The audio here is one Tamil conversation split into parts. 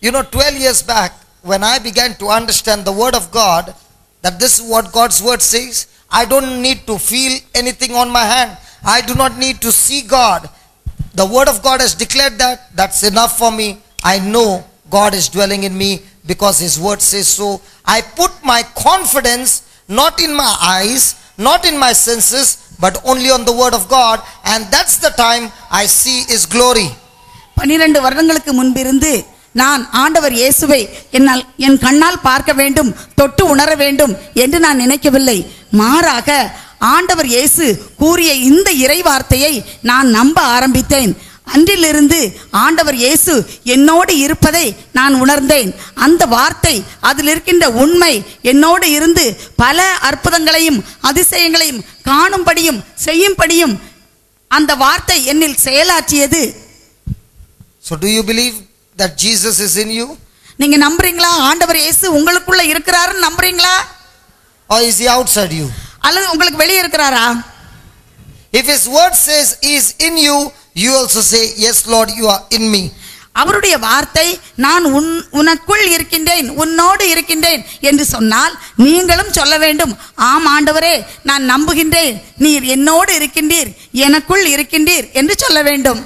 12 years back, when I began to understand the word of God, that this is what God's word says, I don't need to feel anything on my hand. I do not need to see God. The word of God has declared that. That's enough for me. I know God is dwelling in me because his word says so. I put my confidence not in my eyes, not in my senses, but only on the word of God, and that's the time I see his glory. 12 வருடங்களுக்கு முன்பிருந்து நான் ஆண்டவர் இயேசுவை என் கண்ணால் பார்க்க வேண்டும், தொட்டு உணர வேண்டும் என்று நான் நினைக்கவில்லை. மாறாக ஆண்டவர் இயேசு கூறிய இந்த இறை வார்த்தையை நான் நம்ப ஆரம்பித்தேன். அன்றிலிருந்து ஆண்டவர் இயேசு என்னோடு இருப்பதை நான் உணர்ந்தேன். அந்த வார்த்தை, அதில் இருக்கின்ற உண்மை என்னோடு இருந்து பல அற்புதங்களையும் அதிசயங்களையும் காணும்படியும் செய்யும்படியும் அந்த வார்த்தை என்னில் செயலாற்றியது. So do you believe that Jesus is in you? நீங்க நம்புறீங்களா ஆண்டவர் இயேசு உங்களுக்குள்ள இருக்கிறாருன்னு நம்புறீங்களா? Or is he outside you? அல்லது உங்களுக்கு வெளியே இருக்கிறாரா? If his word says he is in you, you also say, yes Lord, you are in me. அவருடைய வார்த்தை நான் உனக்குள் இருக்கின்றேன், உன்னோடு இருக்கின்றேன் என்று சொன்னால் நீங்களும் சொல்ல வேண்டும், ஆம் ஆண்டவரே நான் நம்புகின்றேன், நீர் என்னோடு இருக்கின்றீர், எனக்குள் இருக்கின்றீர் என்று சொல்ல வேண்டும்.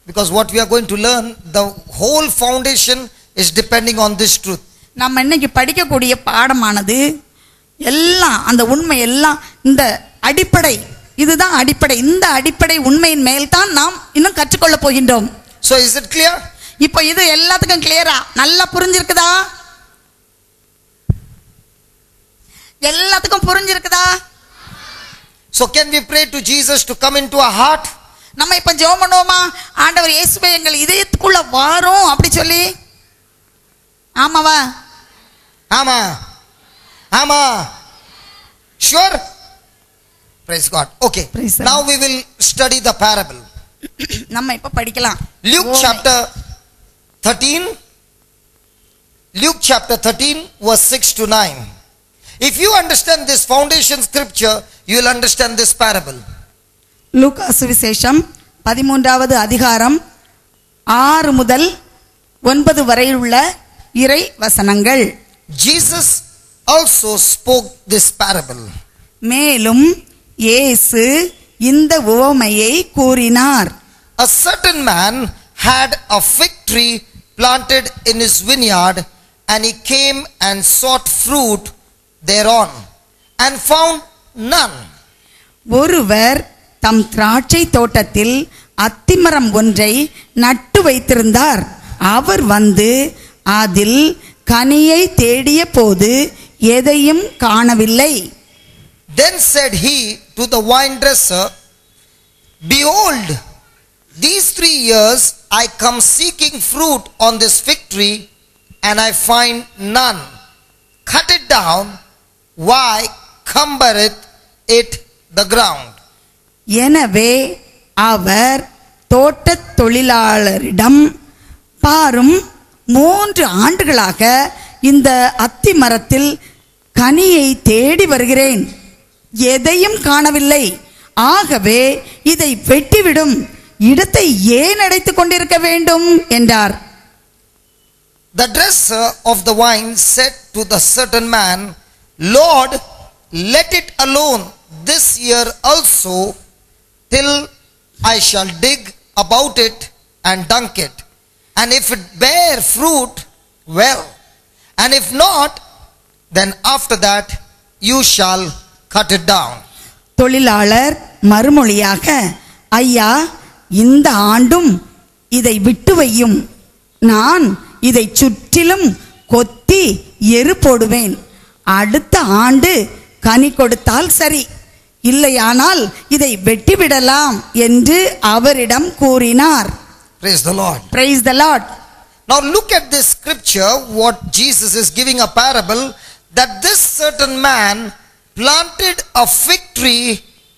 Because what we are going to learn, the whole foundation is depending on this truth. நம்ம இன்னைக்கு படிக்கக்கூடிய பாடமானது எல்லாம் அந்த உண்மை எல்லாம் இந்த அடிப்படை, இதுதான் அடிப்படை. இந்த அடிப்படை உண்மையின் மேல் தான் நாம் இன்னும் கற்றுக்கொள்ள போகின்றோம். So is it clear? இப்போ இது எல்லாத்துக்கும் கிளியரா, நல்லா புரிஞ்சிருக்குதா? எல்லாத்துக்கும் புரிஞ்சிருக்குதா? So can we pray to Jesus to come into our heart? நம்ம இப்ப ஜெபம் பண்ணுவோமா, ஆண்டவர் இயேசுவே எங்கள் இதயத்துக்குள்ள வாரும் அப்படி சொல்லி? ஆமாவா? ஆமா ஆமா. Sure? Praise God. Okay. Now we will study the parable. நம்ம இப்ப படிக்கலாம். Luke chapter 13. Luke chapter 13 verse 6 to 9. If you understand this foundation scripture, you will understand this parable. லூக்கா சுவிசேஷம் 13வது அதிகாரம் 6 முதல் 9 வரை உள்ள இறை வசனங்கள். Jesus also spoke this parable. மேலும் இயேசு இந்த உவமையை கூறினார். A certain man had a fig tree planted in his vineyard, and he came and sought fruit thereon and found none. ஒருவர் தம் திராட்சை தோட்டத்தில் அத்திமரம் ஒன்றை நட்டு வைத்திருந்தார். அவர் வந்து அதில் கனியை தேடிய போது எதையும் காணவில்லை. Then said he to the vine dresser, behold, these 3 years I come seeking fruit on this fig tree, and I find none. Cut it down. Why cumbereth it the ground? எனவே அவர் தோட்டத் தொழிலாளரிடம், பாரும், 3 ஆண்டுகளாக இந்த அத்தி மரத்தில் கனியை தேடி வருகிறேன், எதையும் காணவில்லை. ஆகவே இதை வெட்டிவிடும், இடத்தை ஏன் அடைத்துக் கொண்டிருக்க வேண்டும் என்றார். The dresser of the vine said to the certain man, Lord, let it alone this year also, till I shall dig about it and dunk it. And if it bear fruit, well. And if not, then after that you shall cut it down. தொழிலாளர் மறுமொழியாக, ஐயா, இந்த ஆண்டும் இதை விட்டு வையும், நான் இதை சுற்றிலும் கொத்தி எரு போடுவேன், அடுத்த ஆண்டு கனி கொடுத்தால் சரி, இல்லையானால் இதை வெட்டிவிடலாம் என்று அவரிடம் கூறினார். Praise the Lord. Praise the Lord. Now look at this scripture, what Jesus is giving a parable, that this certain man planted a fig tree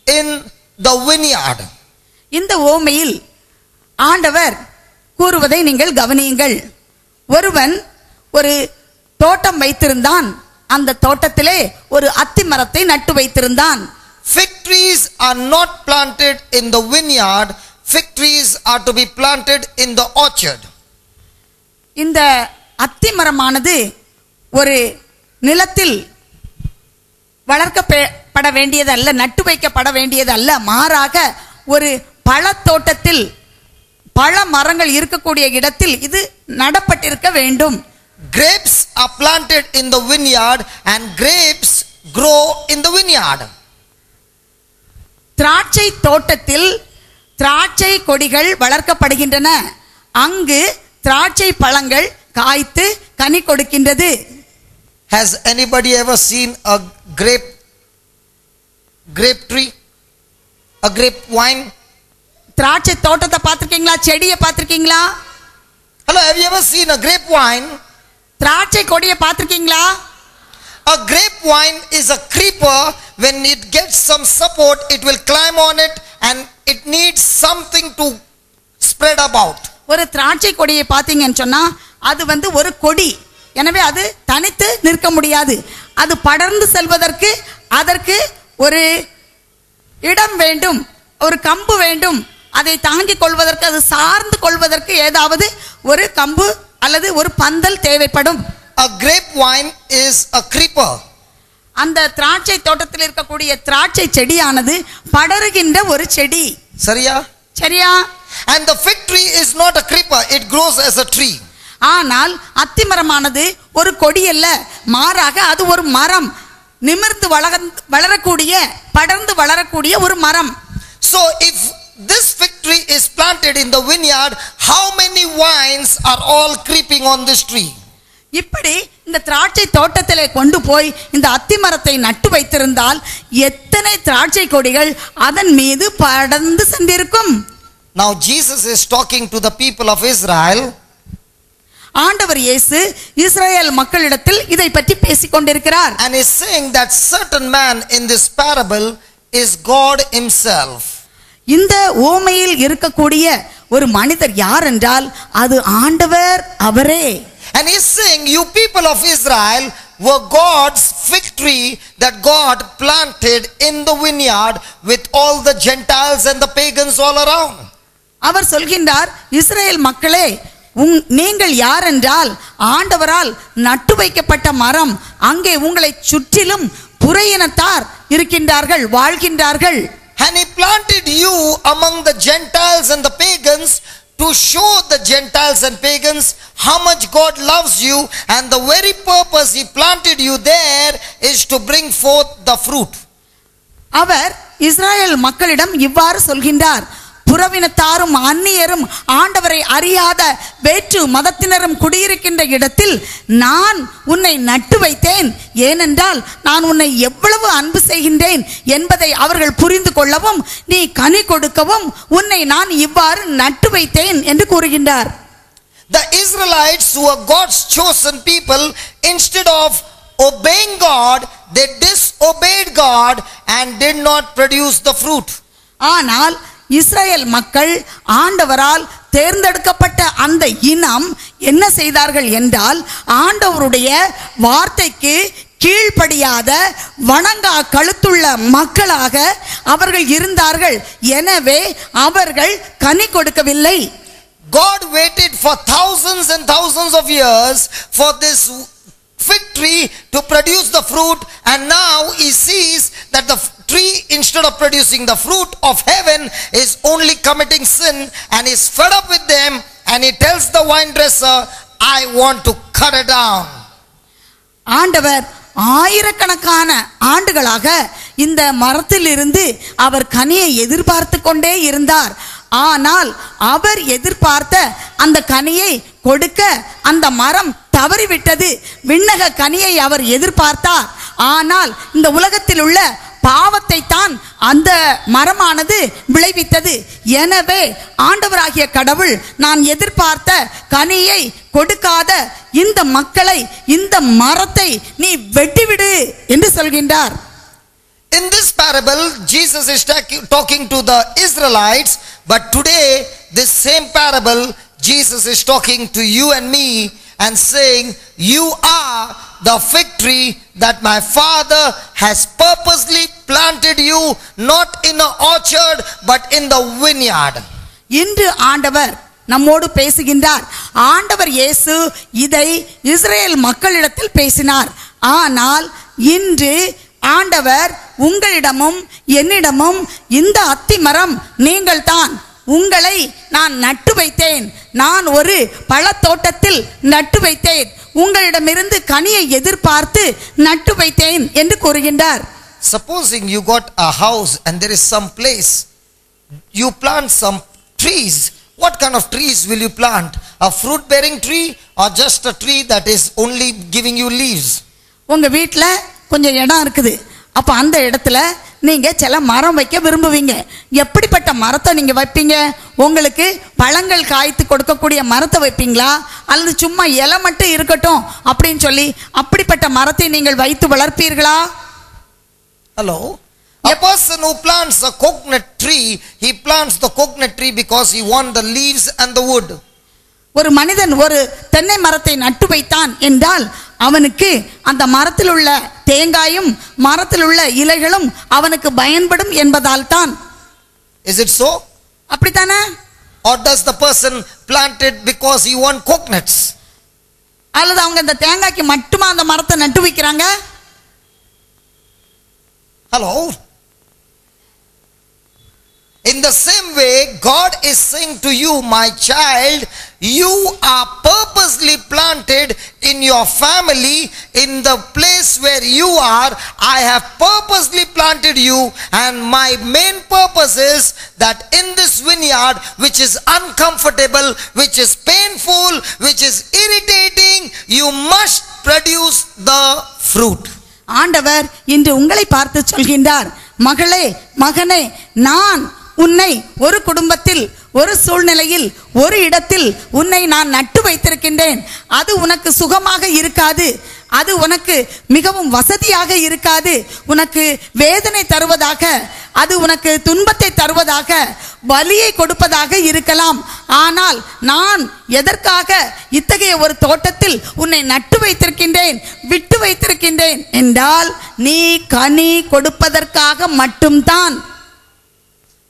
in the vineyard. இந்த ஓமையில் ஆண்டவர் கூறுவதை நீங்கள் கவனியுங்கள். ஒருவன் ஒரு தோட்டம் வைத்திருந்தான், அந்த தோட்டத்திலே ஒரு அத்தி மரத்தை நட்டு வைத்திருந்தான். Fig trees are not planted in the vineyard. Fig trees are to be planted in the orchard. இந்த அத்திமரமானது ஒரு நிலத்தில் வளர்க்கப்பட வேண்டியதல்ல, நட்டு வைக்கப்பட வேண்டியதல்ல. மாறாக ஒரு பழத்தோட்டத்தில் பழ மரங்கள் இருக்கக்கூடிய இடத்தில் இது நடப்பட்டிருக்க வேண்டும். Grapes are planted in the vineyard and grapes grow in the vineyard. திராட்சை தோட்டத்தில் திராட்சை கொடிகள் வளர்க்கப்படுகின்றன. அங்கு திராட்சை பழங்கள் காய்த்து கனி கொடுக்கின்றது. Has anybody ever seen a grape tree? A grape vine? திராட்சை தோட்டத்தை பார்த்திருக்கீங்களா? செடியை பார்த்திருக்கீங்களா? Hello, have you ever seen a grape vine? திராட்சை கொடியை பார்த்திருக்கீங்களா? A grapevine is a creeper. When it gets some support, it will climb on it and it needs something to spread about. ஒரு திராட்சை கொடியை பார்த்தீங்கன்னு சொன்னா அது ஒரு கொடி. எனவே அது தனித்து நிற்க முடியாது. அது படர்ந்து செல்வதற்கு அதற்கு ஒரு இடம் வேண்டும், ஒரு கம்பு வேண்டும். அதை தாங்கிக் கொள்வதற்கு, அது சார்ந்து கொள்வதற்கு ஏதாவது ஒரு கம்பு அல்லது ஒரு பந்தல் தேவைப்படும். A grapevine is a creeper. அந்த திராட்சை தோட்டத்தில் இருக்கக்கூடிய திராட்சை செடியானது படருகின்ற ஒரு செடி. சரியா? சரியா? And the fig tree is not a creeper, it grows as a tree. ஆனால் அத்திமரமானது ஒரு கொடி அல்ல, மாறாக அது ஒரு மரம், நிமிர்ந்து வளரக்கூடிய, படர்ந்து வளரக்கூடிய ஒரு மரம். So if this fig tree is planted in the vineyard, how many vines are all creeping on this tree? இப்படி இந்த திராட்சை தோட்டத்திலே கொண்டு போய் இந்த அத்திமரத்தை நட்டு வைத்திருந்தால் எத்தனை திராட்சை கொடிகள் அதன் மீது படர்ந்து சென்றிருக்கும். Now Jesus is talking to the people of Israel. ஆண்டவர் இயேசு இஸ்ரவேல் மக்களிடத்தில் இதை பற்றி பேசிக் கொண்டிருக்கிறார். And is saying that certain man in this parable is God himself. இந்த ஓமையில் இருக்கக்கூடிய ஒரு மனிதர் யார் என்றால் அது ஆண்டவர் அவரே. And he is saying, you people of Israel were God's fig tree that God planted in the vineyard with all the Gentiles and the pagans all around. அவர் சொல்கின்றார், இஸ்ரவேல் மக்களே, நீங்கள் யார் என்றால் ஆண்டவரால் நட்டு வைக்கப்பட்ட மரம். அங்கே உங்களை சுற்றிலும் புறையினத்தார் இருக்கின்றார்கள், வாழ்கின்றார்கள். And he planted you among the Gentiles and the pagans to show the Gentiles and pagans how much God loves you, and the very purpose he planted you there is to bring forth the fruit. அவர் இஸ்ரவேல் மக்களிடம் இவ்வாறு சொல்கின்றார், புறவினத்தாரும் அந்நியரும் ஆண்டவரை அறியாத வேற்று மதத்தினரும் குடியிருக்கின்ற இடத்தில் நான் உன்னை நட்டு வைத்தேன். ஏனென்றால் நான் உன்னை எவ்வளவு அன்பு செய்கின்றேன் என்பதை அவர்கள் புரிந்து கொள்ளவும் நீ கனி கொடுக்கவும் உன்னை நான் இவ்வாறு நட்டு வைத்தேன் என்று கூறுகின்றார். The Israelites, who are God's chosen people, instead of obeying God, they disobeyed God and did not produce the fruit. ஆனால் இஸ்ரவேல் மக்கள் ஆண்டவரால் தேர்ந்தெடுக்கப்பட்ட அந்த இனம் என்ன செய்தார்கள் என்றால் ஆண்டவருடைய வார்த்தைக்கு கீழ்ப்படியாத வணங்கா கழுத்துள்ள மக்களாக அவர்கள் இருந்தார்கள். எனவே அவர்கள் கனி கொடுக்கவில்லை. God waited for thousands and thousands of years for this fig tree to produce the fruit, and now he sees that the tree, instead of producing the fruit of heaven, is only committing sin, and is fed up with them, and he tells the vine dresser, I want to cut it down. ஆண்டவர் ஆயிரக்கணக்கான ஆண்டுகளாக இந்த மரத்திலிருந்து அவர் கனியை எதிர்பார்த்து கொண்டே இருந்தார். ஆனால் அவர் எதிர்பார்த்த அந்த கனியை கொடுக்க அந்த மரம் தவறிவிட்டது. விண்ணக கனியை அவர் எதிர்பார்த்தார். ஆனால் இந்த உலகத்தில் உள்ள பாவத்தை தான் அந்த மரமானது விளைவித்தது. எனவே ஆண்டவராகிய கடவுள் நான் எதிர்பார்த்த கனியை கொடுக்காத இந்த மக்களை, இந்த மரத்தை நீ வெட்டிவிடு என்று சொல்கின்றார். In this parable, Jesus is talking to the Israelites, but today this same parable Jesus is talking to you and me and saying, you are the fig tree that my Father has purposely planted you, not in an orchard but in the vineyard. இன்று ஆண்டவர் நம்மோடு பேசுகின்றார். ஆண்டவர் இயேசு இதை இஸ்ரேல் மக்களிடத்தில் பேசினார். ஆனால் இன்று ஆண்டவர் உங்களிடமும் என்னிடமும் இந்த அத்திமரம் நீங்கள் தான், உங்களை நான் நட்டு வைத்தேன், நான் ஒரு பழத்தோட்டத்தில் நட்டு வைத்தேன், உங்களிடமிருந்து கனியை எதிர்பார்த்து நட்டு வைத்தேன் என்று கூறுகின்றார். Supposing you got a house and there is some place, you plant some trees. What kind of trees will you plant? A fruit bearing tree or just a tree that is only giving you leaves? உங்க வீட்டில் கொஞ்சம் இடம் இருக்குது, அப்போ அந்த இடத்துல நீங்க சில மரம் வைக்க விரும்புவீங்க. எப்படிப்பட்ட மரத்தை நீங்க வைப்பீங்க? உங்களுக்கு பழங்கள் காய்த்து கொடுக்கக்கூடிய மரத்தை வைப்பீங்களா, அல்லது சும்மா இலை மட்டும் இருக்கட்டும் அப்படின்னு சொல்லி அப்படிப்பட்ட மரத்தை நீங்கள் வைத்து வளர்ப்பீர்களா? Hello? A person who plants a coconut tree, he plants the coconut tree because he wants the leaves and the wood. ஒரு மனிதன் ஒரு தென்னை மரத்தை நட்டு வைத்தான் என்றால் அவனுக்கு அந்த மரத்தில் உள்ள தேங்காயும் மரத்தில் உள்ள இலைகளும் அவனுக்கு பயன்படும் என்பதால் தான். Is it so? அப்படித்தானே? Or does the person plant it because he wants coconuts? அல்லது அவங்க இந்த தேங்காய்க்கு மட்டுமா அந்த மரத்தை நட்டு வைக்கிறாங்க? Hello? In the same way, God is saying to you, my child, you are purposely planted in your family, in the place where you are. I have purposely planted you, and my main purpose is that in this vineyard, which is uncomfortable, which is painful, which is irritating, you must produce the fruit. ஆண்டவர் இன்று உங்களை பார்த்து சொல்கின்றார், மகளே மகனே, நான் உன்னை ஒரு குடும்பத்தில், ஒரு சூழ்நிலையில், ஒரு இடத்தில் உன்னை நான் நட்டு வைத்திருக்கின்றேன். அது உனக்கு சுகமாக இருக்காது, அது உனக்கு மிகவும் வசதியாக இருக்காது, உனக்கு வேதனை தருவதாக, அது உனக்கு துன்பத்தை தருவதாக, வலியை கொடுப்பதாக இருக்கலாம். ஆனால் நான் எதற்காக இத்தகைய ஒரு தோட்டத்தில் உன்னை நட்டு வைத்திருக்கின்றேன், விட்டு வைத்திருக்கின்றேன் என்றால் நீ கனி கொடுப்பதற்காக மட்டும்தான்.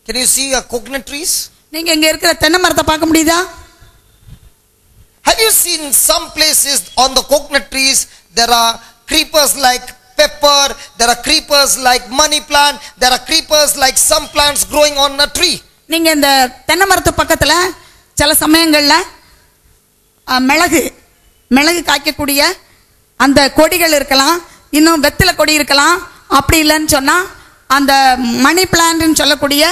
Can you see a coconut trees? நீங்க இங்க இருக்கிற தென்னை மரத்தை பார்க்க முடியுதா? Have you seen some places on the coconut trees there are creepers like pepper, there are creepers like money plant, there are creepers like some plants growing on a tree? நீங்க இந்த தென்னை மரத்து பக்கத்துல சில சமயங்கள்ல மிளகு காய்க்கக்கூடிய அந்த கொடிகள் இருக்கலாம், இன்னும் வெத்தில கொடி இருக்கலாம். அப்படி இல்லைன்னு சொன்னா அந்த மணி பிளான்ட்னு சொல்லக்கூடிய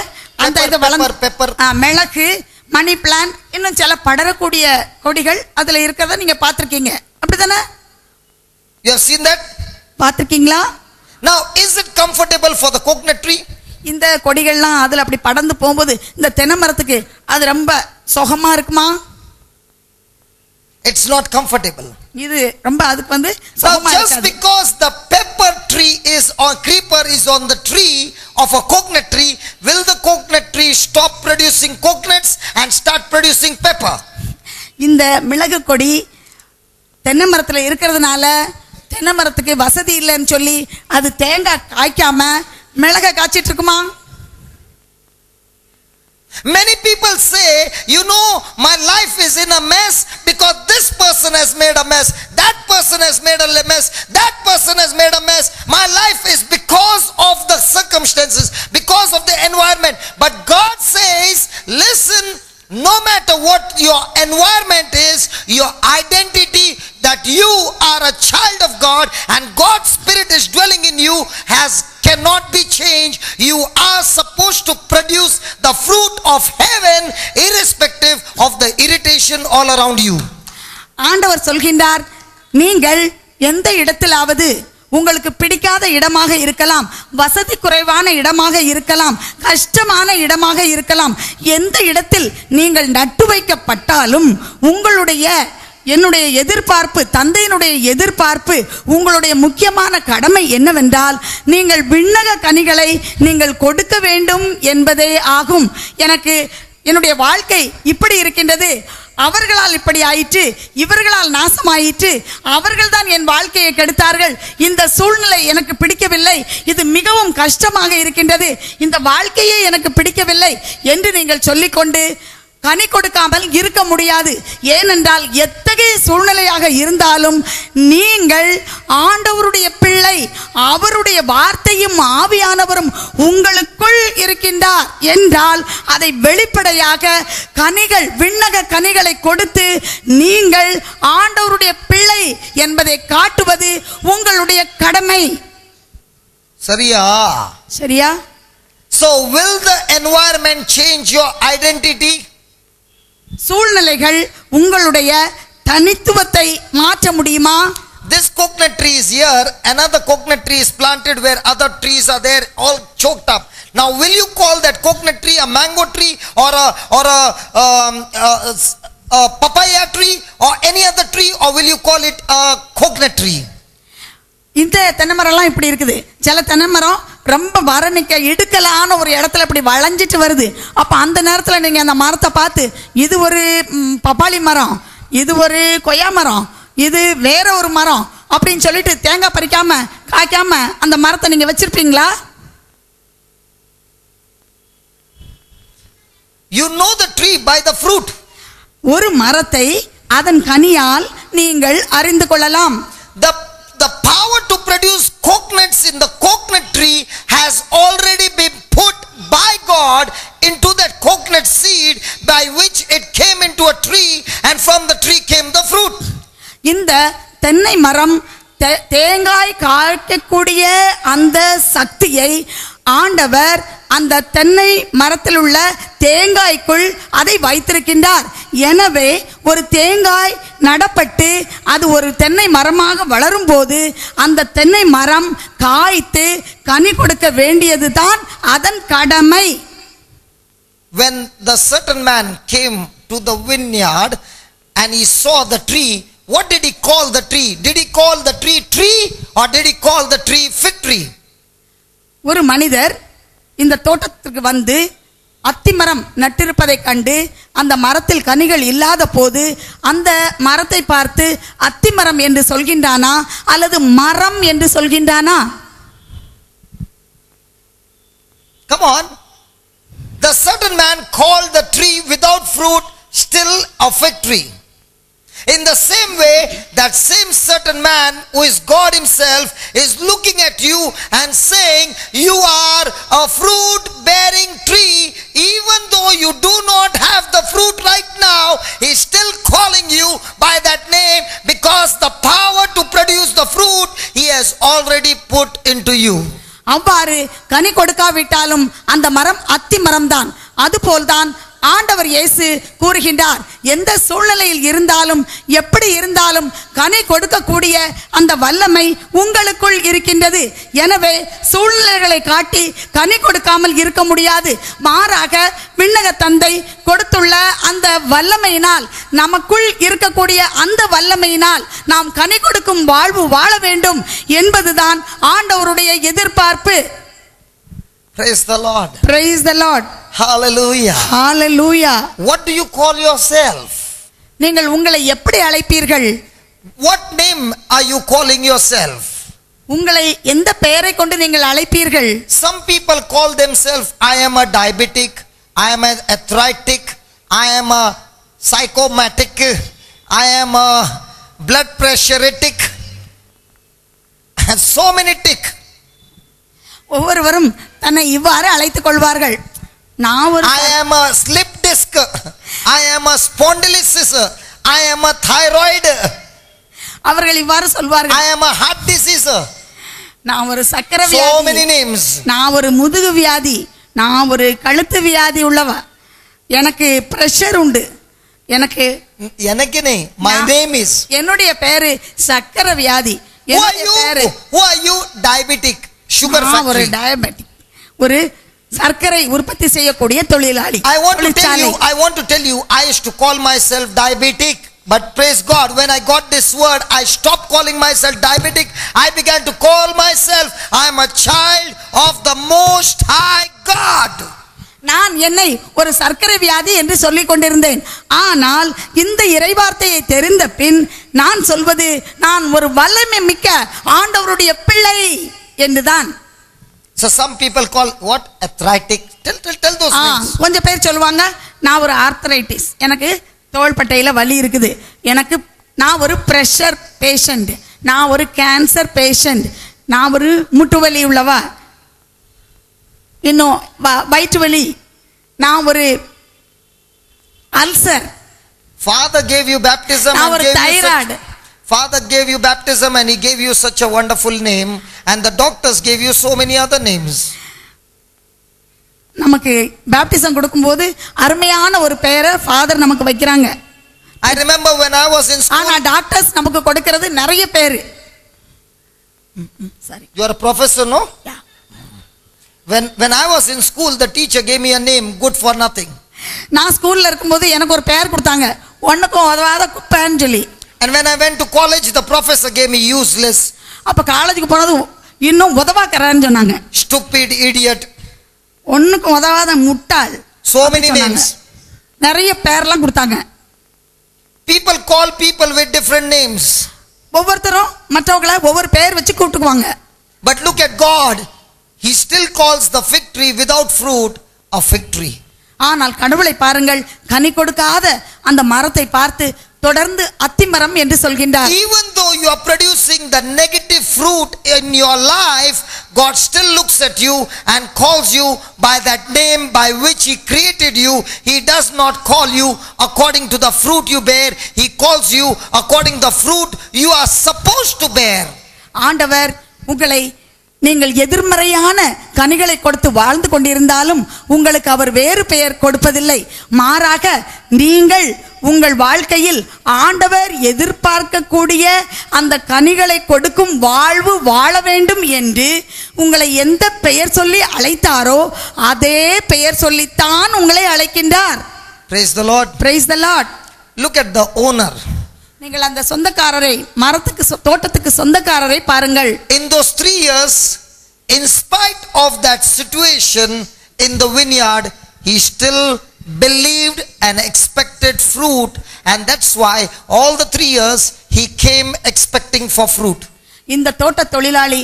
அந்த இது மிளகு, மணி பிளான்ட், இன்னும் சில படரக்கூடிய கொடிகள் அதுல இருக்கிறத நீங்க பார்த்திருக்கீங்க. அப்படிதானே? You have seen that? பார்த்திருக்கீங்களா? Now is it comfortable for the coconut tree? இந்த கொடிகள்லாம் அதுல அப்படி படர்ந்து போகும்போது இந்த தென்னை மரத்துக்கு அது ரொம்ப சுகமா இருக்குமா? It's not comfortable. இது ரொம்ப அதுக்கு வந்து சுகமா இருக்காது. Just because the pepper tree is or creeper is on the tree of a coconut tree, will the coconut tree stop producing coconuts and start producing pepper? இந்த மிளகு கொடி தென்னை மரத்துல இருக்கிறதுனால தென்னை மரத்துக்கு வசதி இல்லைன்னு சொல்லி அது தேங்காய் காய்க்காம மிளகை காய்ச்சிட்டு இருக்குமா? Many people say, you know, my life is in a mess because this person has made a mess, that person has made a mess, that person has made a mess. My life is because of the circumstances, because of the environment. But God says, listen, no matter what your environment is, your identity that you are a child of God and God's Spirit is dwelling in you cannot be changed. You are supposed to produce the fruit of heaven irrespective of the irritation all around you. ஆண்டவர் சொல்கின்றார், நீங்கள் எந்த இடத்திலாவது உங்களுக்கு பிடிக்காத இடமாக இருக்கலாம், வசதி குறைவான இடமாக இருக்கலாம், கஷ்டமான இடமாக இருக்கலாம், எந்த இடத்தில் நீங்கள் நட்டு வைக்கப்பட்டாலும் என்னுடைய எதிர்பார்ப்பு, தந்தையினுடைய எதிர்பார்ப்பு, உங்களுடைய முக்கியமான கடமை என்னவென்றால் நீங்கள் விண்ணக கனிகளை நீங்கள் கொடுக்க வேண்டும் என்பதே ஆகும். என்னுடைய வாழ்க்கை இப்படி இருக்கின்றது, அவர்களால் இப்படி ஆயிற்று, இவர்களால் நாசமாயிற்று, அவர்கள் தான் என் வாழ்க்கையை கெடுத்தார்கள், இந்த சூழ்நிலை எனக்கு பிடிக்கவில்லை, இது மிகவும் கஷ்டமாக இருக்கின்றது, இந்த வாழ்க்கையே எனக்கு பிடிக்கவில்லை என்று நீங்கள் சொல்லிக்கொண்டு கனி கொடுக்காமல் இருக்க முடியாது. ஏனென்றால் எத்தகைய சூழ்நிலையாக இருந்தாலும் நீங்கள் ஆண்டவருடைய பிள்ளை, அவருடைய வார்த்தையும் ஆவியானவரும் உங்களுக்குள் இருக்கின்றார் என்றால் அதை வெளிப்படையாக கனிகள், விண்ணக கனிகளை கொடுத்து நீங்கள் ஆண்டவருடைய பிள்ளை என்பதை காட்டுவது உங்களுடைய கடமை. சரியா? சரியா? So will the environment change your identity? சூழ்நிலைகள் உங்களுடைய தனித்துவத்தை மாற்ற முடியுமா? This coconut tree is here, another coconut tree is planted where other trees are there, all choked up. Now will you call that coconut tree a mango tree or a papaya tree or any other tree, or will you call it a coconut tree? இந்த தென்னைமரம்லாம் இப்படி இருக்குது. சில தென்னைமரம் ரொம்ப வரணிக்க இடுக்கலான ஒரு இடத்துல இப்படி வளைஞ்சிட்டு வருது. அப்போ அந்த நேரத்தில் நீங்கள் அந்த மரத்தை பார்த்து இது ஒரு பப்பாளி மரம், இது ஒரு கொய்யா மரம், இது வேற ஒரு மரம் அப்படின்னு சொல்லிட்டு தேங்காய் பறிக்காம காய்க்காம அந்த மரத்தை நீங்கள் வச்சிருப்பீங்களா? You know the tree by the fruit. ஒரு மரத்தை அதன் கனியால் நீங்கள் அறிந்து கொள்ளலாம். The power to produce coconuts in the coconut tree has already been put by God into that coconut seed, by which it came into a tree, and from the tree came the fruit. இந்த தென்னை மரம் தேங்காய் காய்க்கக்கூடிய அந்த சக்தியை ஆண்டவர் அந்த தென்னை மரத்தில் உள்ள தேங்காய்க்குள் அதை வைத்திருக்கின்றார். எனவே ஒரு தேங்காய் நடப்பட்டு அது ஒரு தென்னை மரமாக வளரும் போது அந்த தென்னை மரம் காய்த்து கனி கொடுக்க வேண்டியது தான் அதன் கடமை. When the certain man came to the vineyard and he saw the tree, what did he call the tree? Did he call the tree tree or did he call the tree fig tree? ஒரு மனிதர் இந்த தோட்டத்துக்கு வந்து அத்திமரம் நட்டிருப்பதை கண்டு அந்த மரத்தில் கனிகள் இல்லாத போது அந்த மரத்தை பார்த்து அத்திமரம் என்று சொல்கின்றானா அல்லது மரம் என்று சொல்கின்றானா? Come on. The certain man called the tree without fruit still a fig tree. In the same way, that same certain man who is God himself is looking at you and saying, you are a fruit bearing tree. Even though you do not have the fruit right now, he is still calling you by that name, because the power to produce the fruit he has already put into you. அவ்வாறு கனி கொடுக்காவிட்டாலும் அந்த மரம் அத்தி மரம்தான். அதுபோல்தான் ஆண்டவர் இயேசு கூறுகின்றார், எந்த சூழ்நிலையில் இருந்தாலும் எப்படி இருந்தாலும் கனி கொடுக்கக்கூடிய அந்த வல்லமை உங்களுக்குள் இருக்கின்றது. எனவே சூழ்நிலைகளை காட்டி கனி கொடுக்காமல் இருக்க முடியாது. மாறாக விண்ணக தந்தை கொடுத்துள்ள அந்த வல்லமையினால், நமக்குள் இருக்கக்கூடிய அந்த வல்லமையினால் நாம் கனி கொடுக்கும் வாழ்வு வாழ வேண்டும் என்பதுதான் ஆண்டவருடைய எதிர்பார்ப்பு. Praise the Lord. Praise the Lord. Hallelujah. Hallelujah. What do you call yourself? நீங்கள் உங்களை எப்படி அழைப்பீர்கள்? What name are you calling yourself? உங்களை எந்த பெயரை கொண்டு நீங்கள் அழைப்பீர்கள்? Some people call themselves, I am a diabetic, I am an arthritic, I am a psychomatic, I am a blood pressuritic, and so many tick. ஒவ்வொருவரும் தன்னை இவ்வாறு அழைத்துக் கொள்வார்கள். நான் ஒரு I am a slip disc, I am a spondylosis, I am a thyroid, அவர்கள் இவ்வாறு சொல்வார்கள். I am a heart disease. நான் ஒரு சக்கரை So வியாதி, many names. நான் ஒரு முதுகு வியாதி, நான் ஒரு கழுத்து வியாதி உள்ளவ, எனக்கு பிரஷர் உண்டு, எனக்கு my name is. என்னுடைய பேரு சக்கரை வியாதி. Who are you? Diabetic, sugar நான் ஒரு factory. டயபெட்டிக், ஒரு சர்க்கரை உற்பத்தி செய்யக்கூடிய தொழிலாளி. I want to tell you, I used to call myself diabetic, but praise God, when I got this word, I stopped calling myself diabetic. I began to call myself, I am a child of the Most High God. நான் என்னை ஒரு சர்க்கரை வியாதி என்று சொல்லிக் கொண்டிருந்தேன். ஆனால் இந்த இறைவார்த்தையை தெரிந்த பின் நான் சொல்வது, நான் ஒரு வல்லமை மிக்க ஆண்டவருடைய பிள்ளை என்றுதான். So some people call what? Arthritic. Tell those names. கொஞ்சம் பேர் சொல்லுவாங்க, நான் ஒரு ஆர்த்தரைட்டிஸ், எனக்கு தோள்பட்டையில் வலி இருக்குது, நான் ஒரு ப்ரெஷர் பேஷண்ட், நான் ஒரு கேன்சர் பேஷண்ட், நான் ஒரு முட்டு வலி உள்ளவா, இன்னும் வயிற்று வலி, நான் ஒரு ulcer. Father gave you baptism நான் and ஒரு gave you thyroid. Father gave you baptism and he gave you such a wonderful name, and the doctors gave you so many other names. நமக்கு பேப்டிசம் கொடுக்கும்போது அருமையான ஒரு பெயரை ஃபாதர் நமக்கு வைக்கிறாங்க. I remember when I was in school. ஆனா டாக்டர்ஸ் நமக்கு கொடுக்கிறது நிறைய பேர். Sorry. You are a professor, no? Yeah. When I was in school, the teacher gave me a name, good for nothing. நான் ஸ்கூல்ல இருக்கும்போது எனக்கு ஒரு பெயர் கொடுத்தாங்க, ஒண்ணுக்கும் உதவாத குப்பைன்னு சொல்லி. And when I went to college, the professor gave me useless. அப்ப காலேஜுக்கு போனது இன்னும் உதவாக்கறன்னு சொன்னாங்க. Stupid, idiot. ஒண்ணுக்கும் உதவாத முட்டாள். So many names. நிறைய பெயர்லாம் கொடுத்தாங்க. People call people with different names. ஒவ்வொருத்தரும் மற்றவங்களை ஒவ்வொரு பெயர் வச்சு கூப்பிட்டுக்குவாங்க. But look at God. He still calls the fig tree without fruit a fig tree. ஆனால் கடவுளை பாருங்கள், கனி கொடுக்காத அந்த மரத்தை பார்த்து தொடர்ந்து அத்திமரம் என்று சொல்கின்றார். Even though you are producing the negative fruit in your life, God still looks at you and calls you by that name by which he created you. He does not call you according to the fruit you bear. He calls you according to the fruit you are supposed to bear. ஆண்டவர் உங்களை நீங்கள் எதிர்மறையான கனிகளை கொடுத்து வாழ்ந்து கொண்டிருந்தாலும் உங்களுக்கு அவர் வேறு பெயர் கொடுப்பதில்லை. மாறாக நீங்கள் உங்கள் வாழ்க்கையில் ஆண்டவர் எதிர்பார்க்கக்கூடிய அந்த கனிகளை கொடுக்கும் வாழ்வு வாழ வேண்டும் என்று உங்களை எந்த பெயர் சொல்லி அழைத்தாரோ அதே பெயர் சொல்லித்தான் உங்களை அழைக்கின்றார். Praise the Lord. Praise the Lord. Look at the owner. நீங்கள் அந்த சொந்தக்காரரை, மரத்துக்கு தோட்டத்துக்கு சொந்தக்காரரை பாருங்கள். In those 3 years, in spite of that situation in the vineyard, he still believed and expected fruit, and that's why all the 3 years he came expecting for fruit. இந்த தோட்ட தொழிலாளி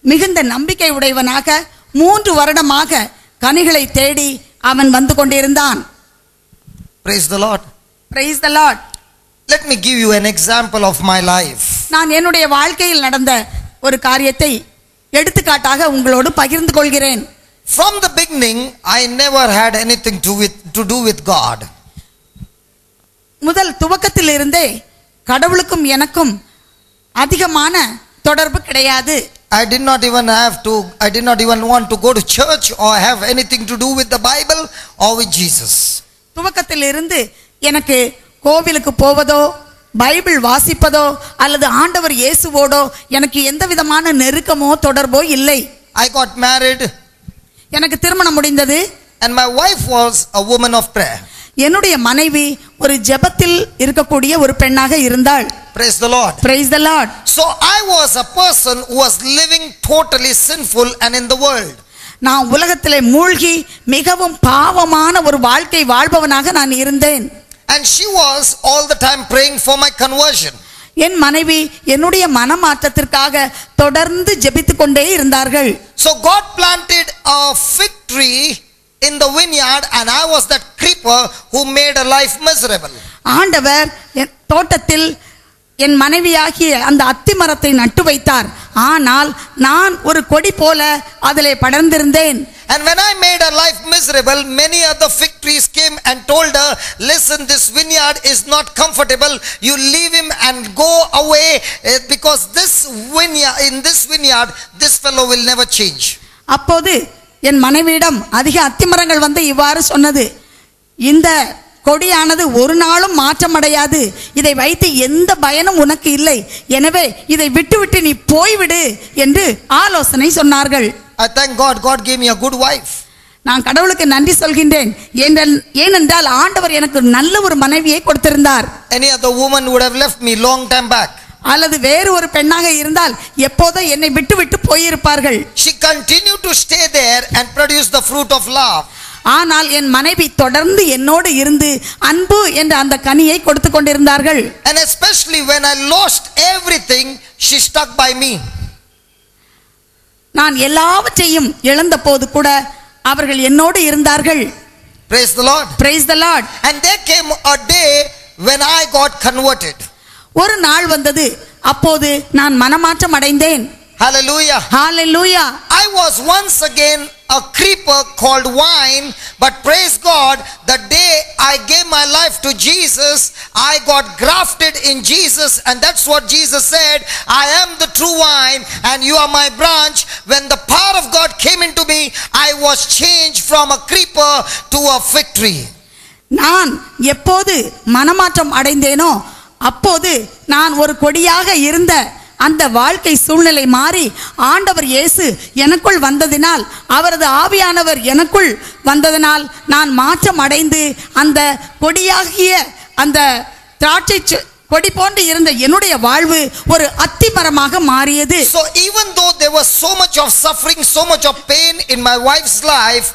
மிகுந்த நம்பிக்கை உடையவனாக 3 வருடமாக கனிகளை தேடி அவன் வந்து கொண்டிருந்தான். Praise the Lord. Praise the Lord. Let me give you an example of my life. நான் என்னுடைய வாழ்க்கையில் நடந்த ஒரு காரியத்தை எடுத்துக்காட்டாக உங்களோடு பகிர்ந்து கொள்கிறேன். From the beginning, I never had anything to do with God. முதல் துவக்கத்தில் இருந்தே கடவுளுக்கும் எனக்கும் அதிகமான தொடர்பு கிடையாது. I did not even want to go to church or have anything to do with the Bible or with Jesus. துவக்கத்தில் இருந்து எனக்கு கோவிலுக்கு போவதோ பைபிள் வாசிப்பதோ அல்லது ஆண்டவர் இயேசுவோடோ எனக்கு எந்த விதமான நெருக்கமோ தொடர்போ இல்லை. I got married. எனக்கு திருமணம் முடிந்தது. And my wife was a woman of prayer. என்னுடைய மனைவி ஒரு ஜெபத்தில் இருக்கக்கூடிய ஒரு பெண்ணாக இருந்தாள். Praise the Lord. Praise the Lord. So I was a person who was living totally sinful and in the world. நான் உலகத்திலே மூழ்கி மிகவும் பாவமான ஒரு வாழ்க்கை வாழ்பவனாக நான் இருந்தேன். And she was all the time praying for my conversion. என் மனைவி என்னுடைய மனமாற்றத்திற்காக தொடர்ந்து ஜெபித்துக் கொண்டே இருந்தார்கள். So God planted a fig tree in the vineyard, and I was that creeper who made her life miserable. ஆண்டவர் தோட்டத்தில் என் மனைவியாகிய அந்த அத்தி மரத்தை நட்டு வைத்தார். ஆனால் நான் ஒரு கொடி போல அதிலே படர்ந்திருந்தேன். And when I made her life miserable, many other fig trees came and told her, listen, this vineyard is not comfortable. You leave him and go away, because in this vineyard, this fellow will never change. அப்போது என் மனைவியிடம் அதிக அத்திமரங்கள் வந்து இவ்வாறு சொன்னது, இந்த கொடியானது ஒரு நாளும் மாற்றமடையாது, இதை வைத்து எந்த பயனும் உனக்கு இல்லை, எனவே இதை விட்டு நீ போய்விடு என்று ஆலோசனை சொன்னார்கள். I thank God. God gave me a good wife. நான் கடவுளுக்கு நன்றி சொல்கின்றேன். ஏனென்றால் ஆண்டவர் எனக்கு நல்ல ஒரு மனைவியை கொடுத்திருந்தார். Any other woman would have left me long time back. அல்லது வேறு ஒரு பெண்ணாக இருந்தால் எப்போதோ என்னை விட்டு போயிருப்பார்கள். She continued to stay there and produce the fruit of love. ஆனால் என் மனைவி தொடர்ந்து என்னோடு இருந்து அன்பு என்ற அந்த கனியை கொடுத்து கொண்டிருந்தார்கள். And especially when I lost everything, she stuck by me. நான் எல்லாவற்றையும் இழந்த போது கூட அவர்கள் என்னோடு இருந்தார்கள். Praise the Lord. Praise the Lord. And there came a day when I got converted. ஒரு நாள் வந்தது, அப்போது நான் மனமாற்றம் அடைந்தேன். Hallelujah. Hallelujah. I was once again a creeper called wine, but praise God, the day I gave my life to Jesus, I got grafted in Jesus, and that's what Jesus said, I am the true wine and you are my branch. When the power of God came into me, I was changed from a creeper to a fig tree. நான் எப்போது மனமாற்றம் அடைந்தேனோ அப்போது நான் ஒரு கொடியாக இருந்த அந்த வாழ்க்கை சூழ்நிலை மாறி ஆண்டவர் இயேசு எனக்குள் வந்ததினால், அவரது ஆவியானவர் எனக்குள் வந்ததினால் நான் மாற்றம் அடைந்து அந்த கொடியாகிய அந்த திராட்சை கொடி போன்று இருந்த என்னுடைய வாழ்வு ஒரு அத்திமரமாக மாறியது. So even though there was so much of suffering, so much of pain in my wife's life,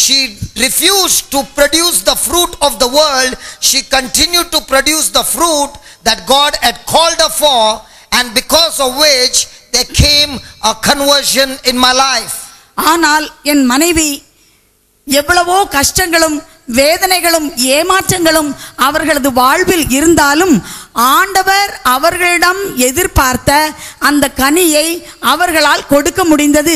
she refused to produce the fruit of the world. She continued to produce the fruit that God had called her for, and because of which there came a conversion in my life. ஆனால் என் மனைவி எவ்வளவோ கஷ்டங்களும் வேதனைகளும் ஏமாற்றங்களும் அவர்களது வாழ்வில் இருந்தாலும் ஆண்டவர் அவர்களிடம் எதிர்பார்த்த அந்த கனியை அவர்களால் கொடுக்க முடிந்தது.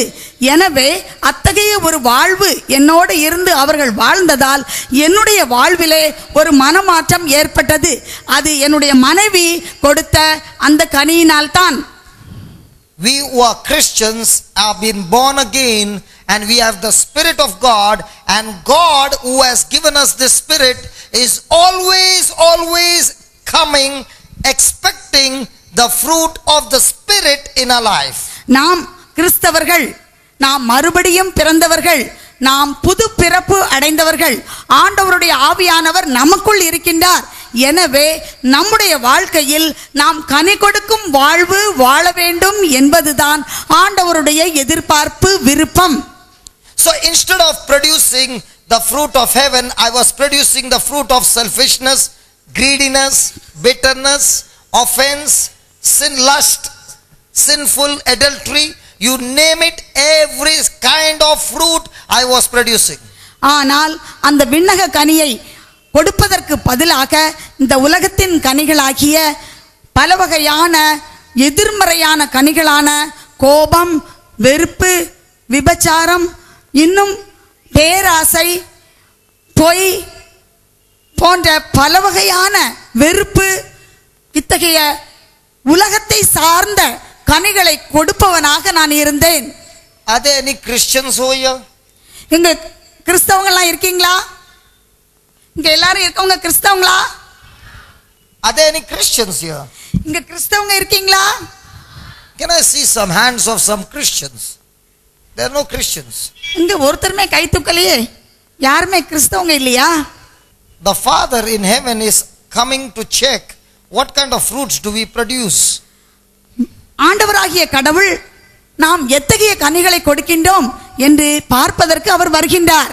எனவே அத்தகைய ஒரு வாழ்வு என்னோடு இருந்து அவர்கள் வாழ்ந்ததால் என்னுடைய வாழ்விலே ஒரு மனமாற்றம் ஏற்பட்டது. அது என்னுடைய மனைவி கொடுத்த அந்த கனியினால் தான். We who are Christians have been born again, and we have the Spirit of God, and God who has given us this Spirit is always coming, expecting the fruit of the Spirit in our life. நாம் கிறிஸ்தவர்கள், நாம் மறுபடியும் பிறந்தவர்கள், நாம் புது பிறப்பு அடைந்தவர்கள். ஆண்டவருடைய ஆவியானவர் நமக்குள் இருக்கின்றார். எனவே நம்முடைய வாழ்க்கையில் நாம் கனி கொடுக்கும் வாழ்வு வாழ வேண்டும் என்பதுதான் ஆண்டவருடைய எதிர்பார்ப்பு, விருப்பம். So instead of producing the fruit of heaven, I was producing the fruit of selfishness, greediness, bitterness, offense, sin, lust, sinful adultery, you name it, every kind of fruit I was producing. ஆனால் அந்த விண்ணக கனியை கொடுப்பதற்கு பதிலாக இந்த உலகத்தின் கனிகளாகிய பல வகையான எதிர்மறையான கனிகளான கோபம், வெறுப்பு, விபச்சாரம், இன்னும் பேராசை, பொய் போன்ற பல வகையான வெறுப்பு, இத்தகைய உலகத்தை சார்ந்த கனிகளை கொடுப்பவனாக நான் இருந்தேன். Are there any Christians over here? இங்க கிறிஸ்தவங்களாம் இருக்கீங்களா? இங்க எல்லாரும் இருக்கவங்க கிறிஸ்தவங்களா? Are there any Christians here? இங்க கிறிஸ்தவங்க இருக்கீங்களா? Can I see some hands of some Christians? There are no Christians. இங்க ஒருத்தருமே கை தூக்கலையே. யாருமே கிறிஸ்தவங்க இல்லையா? The Father in heaven is coming to check what kind of fruits do we produce. ஆண்டவராகிய கடவுள் நாம் எத்தகைய கனிகளை கொடுக்கின்றோம் என்று பார்ப்பதற்கு அவர் வருகின்றார்.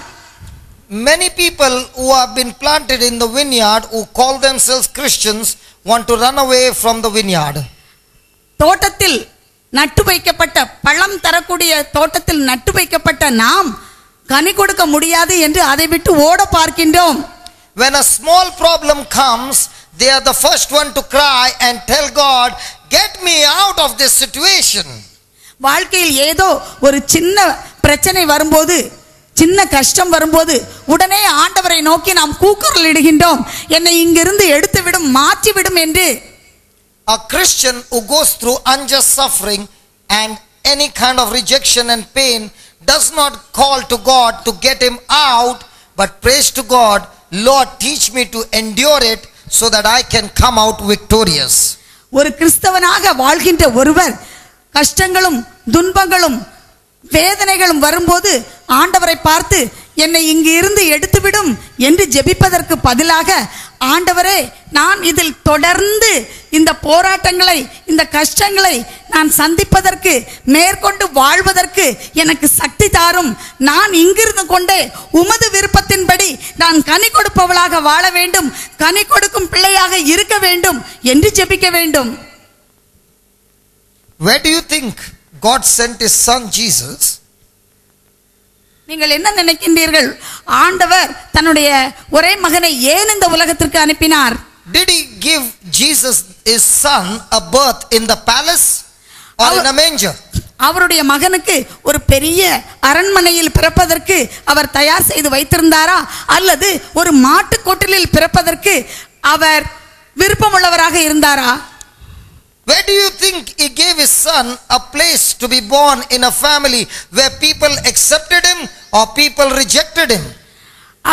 Many people who have been planted in the vineyard, who call themselves Christians, want to run away from the vineyard. தோட்டத்தில் நட்டு வைக்கப்பட்ட, பழம் தரக்கூடிய தோட்டத்தில் நட்டு வைக்கப்பட்ட நாம் கனி கொடுக்க முடியாது என்று அதை விட்டு ஓட பார்க்கின்றோம். When a small problem comes, they are the first one to cry and tell God, get me out of this situation. வாழ்க்கையில் ஏதோ ஒரு சின்ன பிரச்சனை வரும்போது, சின்ன கஷ்டம் வரும்போது உடனே ஆண்டவரை நோக்கி நாம் கூக்குரல் இடுகின்றோம், என்னை இங்கிருந்து எடுத்து விடும், மாற்றி விடும் என்று. A Christian who goes through unjust suffering and any kind of rejection and pain does not call to God to get him out, but prays to God, Lord, teach me to endure it so that I can come out victorious. ஒரு கிறிஸ்தவனாக வாழ்கின்ற ஒருவர் கஷ்டங்களும் துன்பங்களும் வேதனைகளும் வரும்போது ஆண்டவரை பார்த்து என்னை இங்கு இருந்து எடுத்துவிடும் என்று ஜெபிப்பதற்கு பதிலாக, ஆண்டவரே, நான் இதில் தொடர்ந்து இந்த போராட்டங்களை, இந்த கஷ்டங்களை நான் சந்திப்பதற்கு, மேற்கொண்டு வாழ்வதற்கு எனக்கு சக்தி தாரும். நான் இங்கிருந்து கொண்டே உமது விருப்பத்தின்படி நான் கனி கொடுப்பவளாக வாழ வேண்டும், கனி கொடுக்கும் பிள்ளையாக இருக்க வேண்டும் என்று ஜெபிக்க வேண்டும். Where do you think God sent his son Jesus? நீங்கள் என்ன நினைக்கின்றீர்கள்? ஆண்டவர் தன்னுடைய ஒரே மகனை ஏன் இந்த உலகத்திற்கு அனுப்பினார்? Did he give Jesus his son a birth in the palace or in a manger? அவருடைய மகனுக்கு ஒரு பெரிய அரண்மனையில் பிறப்பதற்கு அவர் தயார் செய்து வைத்திருந்தாரா, அல்லது ஒரு மாட்டுக் கொட்டிலில் பிறப்பதற்கு அவர் விருப்பமுள்ளவராக இருந்தாரா? Where do you think he gave his son a place to be born in a family where people accepted him or people rejected him?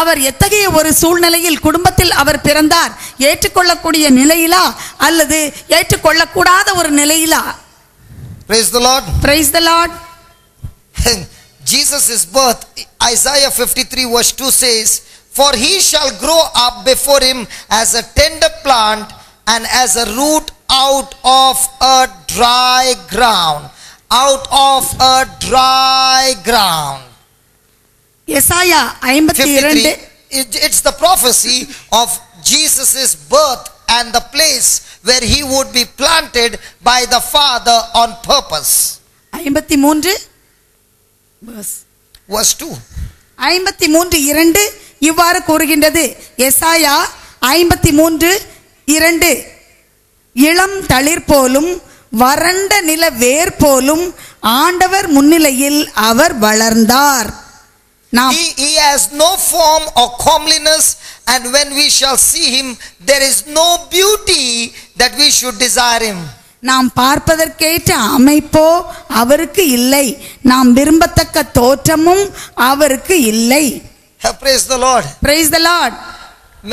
அவர் எத்தகைய ஒரு சூழ்நிலையில் குடும்பத்தில் அவர் பிறந்தார்? ஏற்றுக்கொள்ளக்கூடிய நிலையிலா அல்லது ஏற்றுக்கொள்ளக்கூடாத ஒரு நிலையிலா? Praise the Lord. Praise the Lord. Jesus' birth, Isaiah 53 verse 2 says, "For he shall grow up before him as a tender plant and as a root out of a dry ground." Out of a dry ground. எசாயா 52. It's the prophecy of Jesus' birth and the place where he would be planted by the Father on purpose. 53 Verse 2. 53:2 இவ்வாறு கூறுகின்றது. எசாயா 53:2, இளம் தளிர் போலும் வறண்ட நில வேர் போலும் ஆண்டவர் முன்னிலையில் அவர் வளர்ந்தார். He has no form or comeliness, and when we shall see him, there is no beauty that we should desire him. நாம் பார்ப்பதற்கேற்ற அமைப்போ அவருக்கு இல்லை, நாம் விரும்பத்தக்க தோற்றமும் அவருக்கு இல்லை. Praise the Lord. Praise the Lord.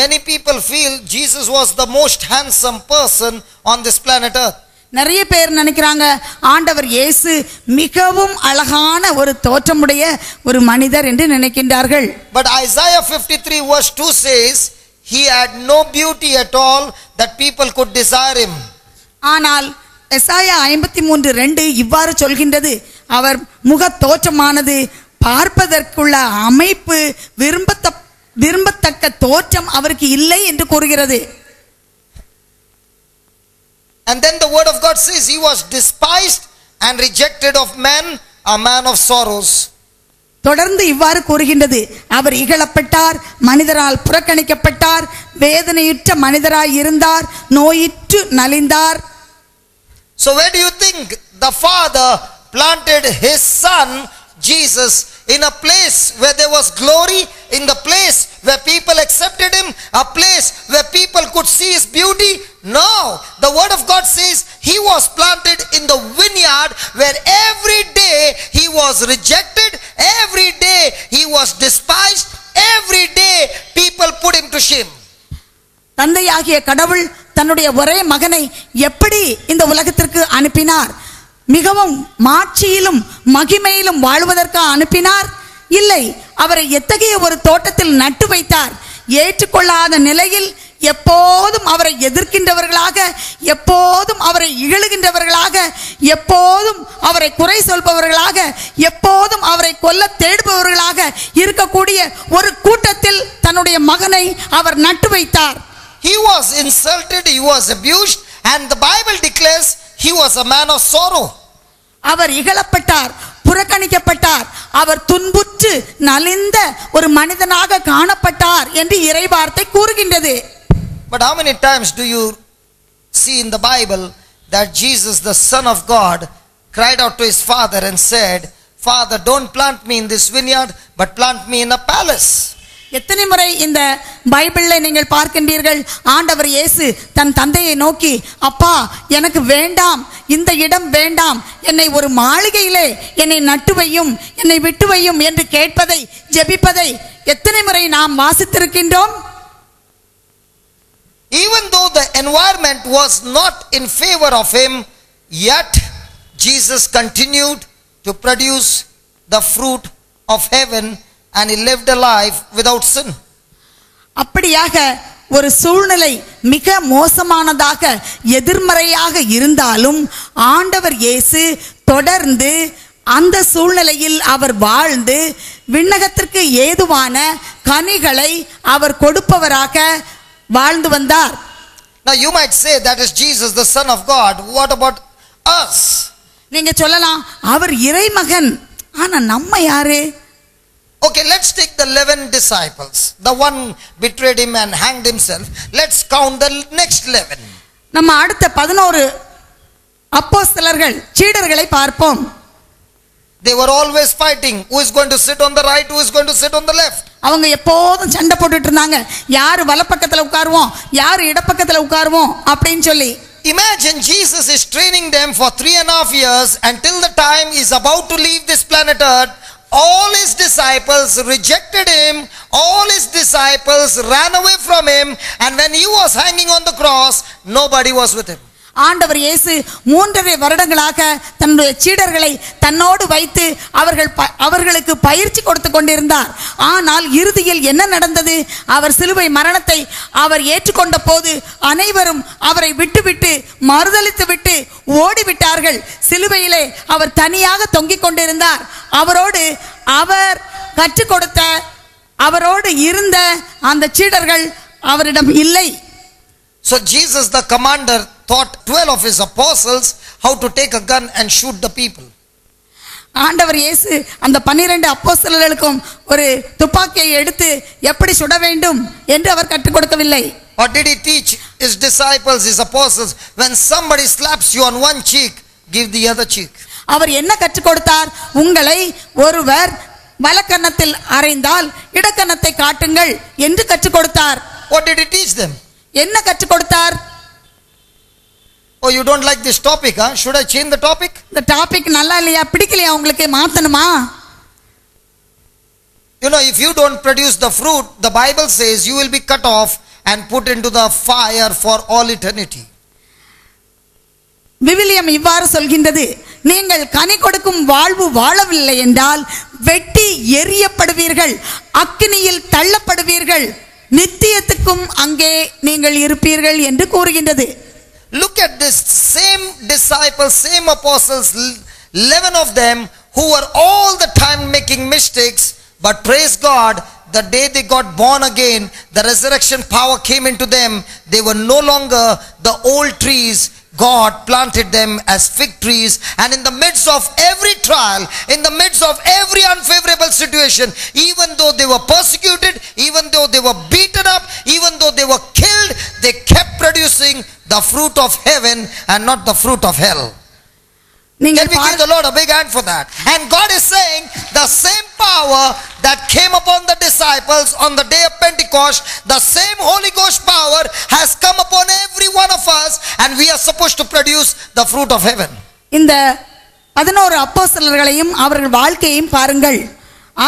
Many people feel Jesus was the most handsome person on this planet earth. நிறைய பேர் நினைக்கிறாங்க ஆண்டவர் இயேசு மிகவும் அழகான ஒரு தோற்றமுடைய ஒரு மனிதர் என்று நினைக்கின்றார்கள். But Isaiah 53 verse 2 says he had no beauty at all that people could desire him. ஆனால் எசாயா 53:2 இவ்வாறு சொல்கின்றது, அவர் முக தோற்றமானது பார்ப்பதற்குள்ள அமைப்பு விரும்பத்தக்க தோற்றம் அவருக்கு இல்லை என்று கூறுகிறது. And then the word of God says he was despised and rejected of men, a man of sorrows. தொடர்ந்து இவ்வாறு கூறுகின்றது, அவர் இகழப்பட்டார், மனிதரால் புறக்கணிக்கப்பட்டார், வேதனையுற்ற மனிதராய் இருந்தார், நோயிற்று நலிந்தார். So where do you think the Father planted his son Jesus? In a place where there was glory, in the place where people accepted him, a place where people could see his beauty? No, the word of God says he was planted in the vineyard where every day he was rejected, every day he was despised, every day people put him to shame. தந்தையாகிய கடவுள் தன்னுடைய ஒரே மகனை எப்படி இந்த உலகத்திற்கு அனுப்பினார்? மிகவும் மாட்சியிலும் மகிமையிலும் வாழ்வதற்கு அனுப்பினார்? இல்லை, அவரை எத்தகைய ஒரு தோட்டத்தில் நட்டு வைத்தார்? ஏற்றுக்கொள்ளாத நிலையில் எப்போதும் அவரை எதிர்க்கின்றவர்களாக, எப்போதும் அவரை இகழுகின்றவர்களாக, எப்போதும் அவரை குறை சொல்பவர்களாக, எப்போதும் அவரை கொல்ல தேடுபவர்களாக இருக்கக்கூடிய ஒரு கூட்டத்தில் தன்னுடைய மகனை அவர் நட்டு வைத்தார். He was insulted, he was abused, and the Bible declares he was a man of sorrow. அவர் இகழப்பட்டார், புறக்கணிக்கப்பட்டார், அவர் துன்புற்று நலிந்த ஒரு மனிதனாக காணப்பட்டார் என்று இறைவார்த்தை கூறுகின்றது. But how many times do you see in the Bible that Jesus, the Son of God, cried out to his Father and said, "Father, don't plant me in this vineyard, but plant me in a palace." எத்தனை முறை இந்த பைபிள்ல நீங்கள் பார்க்கின்றீர்கள், ஆண்டவர் இயேசு தன் தந்தையை நோக்கி, அப்பா எனக்கு வேண்டாம், இந்த இடம் வேண்டாம், என்னை ஒரு மாளிகையிலே என்னை நட்டு வையும், என்னை விட்டு வையும் என்று கேட்பதை, ஜெபிப்பதை எத்தனை முறை நாம் வாசித்திருக்கின்றோம்? Even though the environment was not in favor of him, yet Jesus continued to produce the fruit of heaven and he lived a life without sin. அப்படியாக ஒரு சூழ்நிலை மிக மோசமானதாக எதிர்மறையாக இருந்தாலும் ஆண்டவர் இயேசு தொடர்ந்து அந்த சூழ்நிலையில் அவர் வாழ்ந்து விண்ணகத்திற்கு ஏதுவான கனிகளை அவர் கொடுப்பவராக வாழ்ந்து வந்தார். Now you might say that is Jesus, the Son of God. What about us? நீங்க சொல்லலாம் அவர் இறைமகன், ஆனா நம்ம யாரு? Okay, let's take the 11 disciples. The one betrayed him and hanged himself. Let's count the next 11. நம்ம அடுத்த 11 அப்போஸ்தலர்கள் சீடர்களை பார்ப்போம். They were always fighting. Who is going to sit on the right? Who is going to sit on the left? அவங்க எப்போதும் சண்டை போட்டுட்டு இருந்தாங்க. யார் வலப்பக்கத்துல உட்காருவோம், யார் இடப்பக்கத்துல உட்காருவோம் அப்படின்னு சொல்லி. Imagine Jesus is training them for 3.5 years until the time he is about to leave this planet Earth. All his disciples rejected him. All his disciples ran away from him. And when he was hanging on the cross, nobody was with him. ஆண்டவர் இயேசு 3.5 வருடங்களாக தன்னுடைய சீடர்களை தன்னோடு வைத்து அவர்களுக்கு பயிற்சி கொடுத்து கொண்டிருந்தார். ஆனால் இறுதியில் என்ன நடந்தது? அவர் சிலுவை மரணத்தை அவர் ஏற்றுக்கொண்ட போது அனைவரும் அவரை விட்டுவிட்டு மறுதலித்து விட்டு ஓடிவிட்டார்கள். சிலுவையிலே அவர் தனியாக தொங்கிக் கொண்டிருந்தார். அவரோடு அவர் கற்றுக் கொடுத்த அவரோடு இருந்த அந்த சீடர்கள் அவரிடம் இல்லை. So Jesus the commander taught 12 of his apostles how to take a gun and shoot the people. ஆண்டவர் இயேசு அந்த 12 அப்போஸ்தலர்களுக்கும் ஒரு துப்பாக்கியை எடுத்து எப்படி சுட வேண்டும் என்று அவர் கற்றுக் கொடுக்கவில்லை. Or did he teach his disciples, his apostles, when somebody slaps you on one cheek, give the other cheek? அவர் என்ன கற்றுக் கொடுத்தார்? உங்களை ஒருவர் வலக்கன்னத்தில் அறைந்தால் இடக்கன்னத்தை காட்டுங்கள் என்று கற்றுக் கொடுத்தார். What did he teach them? என்ன கற்றுக் கொடுத்தார்? Oh, you don't like this topic, huh? Should I change the topic? இந்த டாபிக் நல்லா இல்லையா, பிடிக்கலையா உங்களுக்கு, மாத்தணுமா? You know, if you don't produce the fruit, the Bible says you will be cut off and put into the fire for all eternity. விவிலியம் இவ்வாறு சொல்கின்றது, நீங்கள் கனி கொடுக்கும் வாழ்வு வாழவில்லை என்றால் வெட்டி எறியப்படுவீர்கள், அக்கினியில் தள்ளப்படுவீர்கள், நித்தியத்துக்கும் அங்கே நீங்கள் இருப்பீர்கள் என்று கூறுகின்றது. Look at this, same disciples, same apostles, 11 of them who were all the time making mistakes, but praise God, the day they got born again, the resurrection power came into them. They were no longer the old trees. God planted them as fig trees, and in the midst of every trial, in the midst of every unfavorable situation, even though they were persecuted, even though they were beaten up, even though they were killed, they kept producing the fruit of heaven and not the fruit of hell. Can we give the Lord a big hand for that? And God is saying the same power that came upon the disciples on the day of Pentecost, the same Holy Ghost power has come upon every one of us, and we are supposed to produce the fruit of heaven. இந்த 11 அப்போஸ்தலர்களையும் அவர்கள் வாழ்க்கையையும் பாருங்கள்.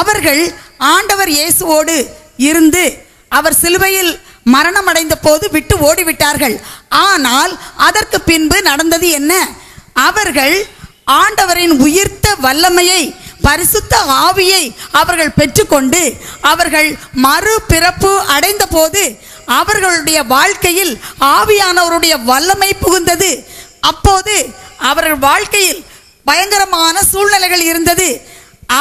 அவர்கள் ஆண்டவர் இயேசுவோடு இருந்து அவர் சிலுவையில் மரணம் அடைந்த போது விட்டு ஓடிவிட்டார்கள். ஆனால் அதற்கு பின்பு நடந்தது என்ன? அவர்கள் ஆண்டவரின் உயிர்த்த வல்லமையை, பரிசுத்த ஆவியை அவர்கள் பெற்றுக்கொண்டு அவர்கள் மறுபிறப்பு அடைந்த போது அவர்களுடைய வாழ்க்கையில் ஆவியானவருடைய வல்லமை புகுந்தது. அப்போது அவர்கள் வாழ்க்கையில் பயங்கரமான சூழ்நிலைகள் இருந்தது.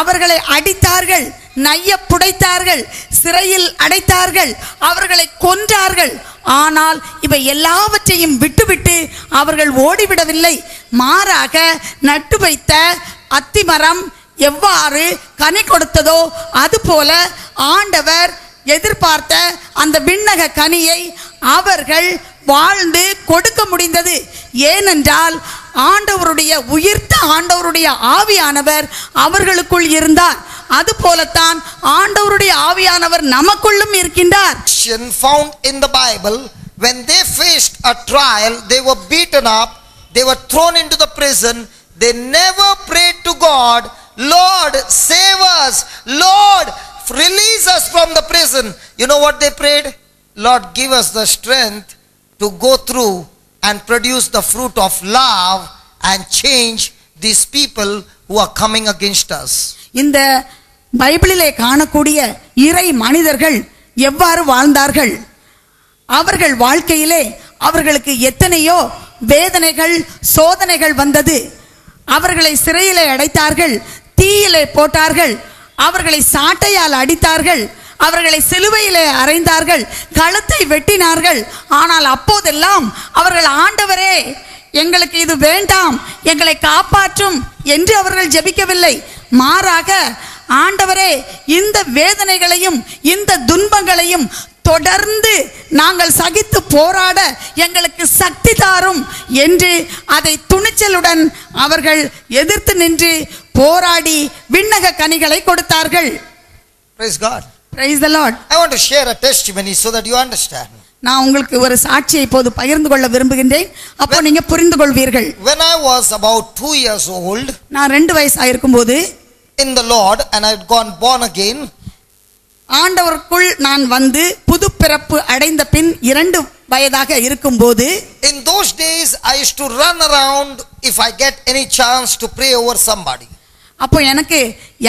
அவர்களை அடித்தார்கள், நைய புடைத்தார்கள், சிறையில் அடைத்தார்கள், அவர்களை கொன்றார்கள். ஆனால் இவை எல்லாவற்றையும் விட்டுவிட்டு அவர்கள் ஓடிவிடவில்லை. மாறாக நட்டு வைத்த அத்திமரம் எவ்வாறு கனி கொடுத்ததோ அதுபோல ஆண்டவர் எதிர்பார்த்த அந்த விண்ணக கனியை அவர்கள் வாழ்ந்து கொடுக்க முடிந்தது. ஏனென்றால் ஆண்டவருடைய உயிர்த்த ஆண்டவருடைய ஆவியானவர் அவர்களுக்குள் இருந்தார். அதுபோலத்தான் ஆண்டவருடைய ஆவியானவர் நமக்குள்ளும் இருக்கின்றார். Found in the Bible, when they faced a trial, they were beaten up, they were thrown into the prison, they never prayed to God, Lord save us, Lord release us from the prison. You know what they prayed? Lord give us the strength to go through and produce the fruit of love and change these people who are coming against us. இந்த பைபிளிலே காணக்கூடிய இறை மனிதர்கள் எவ்வாறு வாழ்ந்தார்கள்? அவர்கள் வாழ்க்கையிலே அவர்களுக்கு எத்தனையோ வேதனைகள், சோதனைகள் வந்தது. அவர்களை சிறையிலே அடைத்தார்கள், தீயிலே போட்டார்கள், அவர்களை சாட்டையால் அடித்தார்கள், அவர்களை சிலுவையிலே அறைந்தார்கள், கழுத்தை வெட்டினார்கள். ஆனால் அப்போதெல்லாம் அவர்கள் ஆண்டவரே எங்களுக்கு இது வேண்டாம், எங்களை காப்பாற்றும் என்று அவர்கள் ஜெபிக்கவில்லை. மாறாக ஆண்டவரே, இந்த வேதனைகளையும் இந்த துன்பங்களையும் தொடர்ந்து நாங்கள் சகித்து போராட எங்களுக்கு சக்தி தாரும் என்று அதை துணிச்சலுடன் அவர்கள் எதிர்த்து நின்று போராடி விண்ணக கனிகளை கொடுத்தார்கள். Praise God. Praise the Lord. I want to share a testimony so that you understand. நான் உங்களுக்கு ஒரு சாட்சியை இப்போது பகிர்ந்து கொள்ள விரும்புகின்றேன். அப்போ நீங்க புரிந்து கொள்வீர்கள். When I was about 2 years old, நான் 2 வயசா இருக்கும்போது in the Lord, and I had gone born again, ஆண்டவருக்குள் நான் வந்து புது பிறப்பு அடைந்த பின் 2 வயதாக இருக்கும்போது, in those days I used to run around if I get any chance to pray over somebody. அப்போ எனக்கு